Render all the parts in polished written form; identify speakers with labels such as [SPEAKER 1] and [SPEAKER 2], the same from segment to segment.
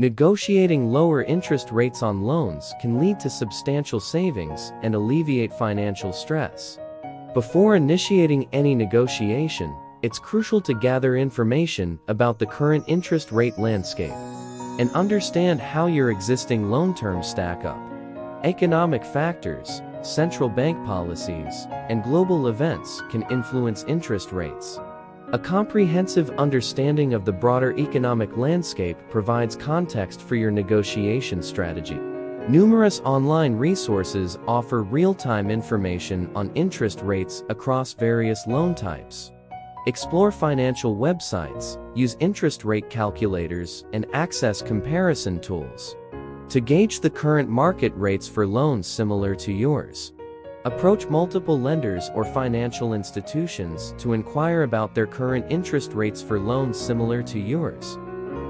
[SPEAKER 1] Negotiating lower interest rates on loans can lead to substantial savings and alleviate financial stress. Before initiating any negotiation, it's crucial to gather information about the current interest rate landscape and understand how your existing loan terms stack up. Economic factors, central bank policies, and global events can influence interest rates. A comprehensive understanding of the broader economic landscape provides context for your negotiation strategy. Numerous online resources offer real-time information on interest rates across various loan types. Explore financial websites, use interest rate calculators, and access comparison tools to gauge the current market rates for loans similar to yours. Approach multiple lenders or financial institutions to inquire about their current interest rates for loans similar to yours.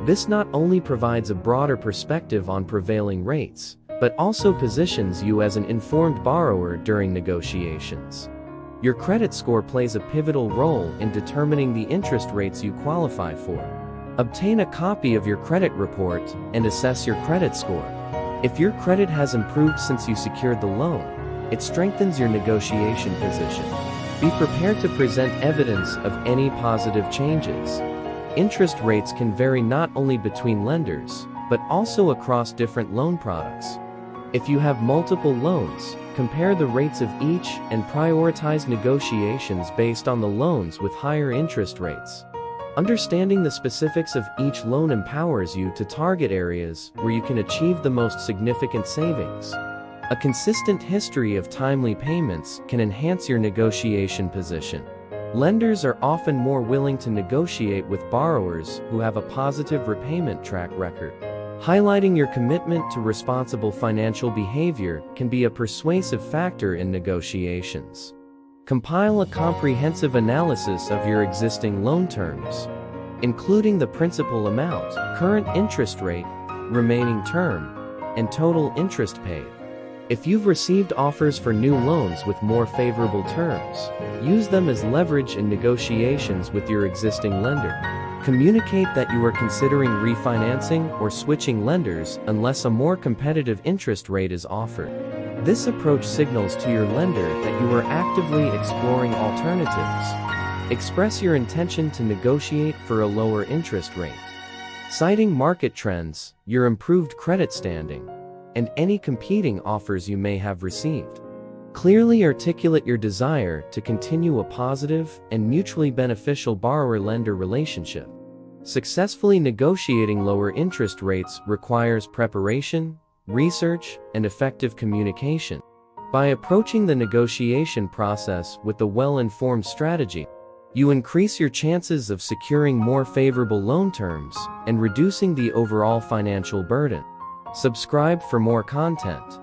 [SPEAKER 1] This not only provides a broader perspective on prevailing rates, but also positions you as an informed borrower during negotiations. Your credit score plays a pivotal role in determining the interest rates you qualify for. Obtain a copy of your credit report and assess your credit score. If your credit has improved since you secured the loan, it strengthens your negotiation position. Be prepared to present evidence of any positive changes. Interest rates can vary not only between lenders, but also across different loan products. If you have multiple loans, compare the rates of each and prioritize negotiations based on the loans with higher interest rates. Understanding the specifics of each loan empowers you to target areas where you can achieve the most significant savings. A consistent history of timely payments can enhance your negotiation position. Lenders are often more willing to negotiate with borrowers who have a positive repayment track record. Highlighting your commitment to responsible financial behavior can be a persuasive factor in negotiations. Compile a comprehensive analysis of your existing loan terms, including the principal amount, current interest rate, remaining term, and total interest paid. If you've received offers for new loans with more favorable terms, use them as leverage in negotiations with your existing lender. Communicate that you are considering refinancing or switching lenders unless a more competitive interest rate is offered. This approach signals to your lender that you are actively exploring alternatives. Express your intention to negotiate for a lower interest rate, citing market trends, your improved credit standing, and any competing offers you may have received. Clearly articulate your desire to continue a positive and mutually beneficial borrower-lender relationship. Successfully negotiating lower interest rates requires preparation, research, and effective communication. By approaching the negotiation process with a well-informed strategy, you increase your chances of securing more favorable loan terms and reducing the overall financial burden. Subscribe for more content.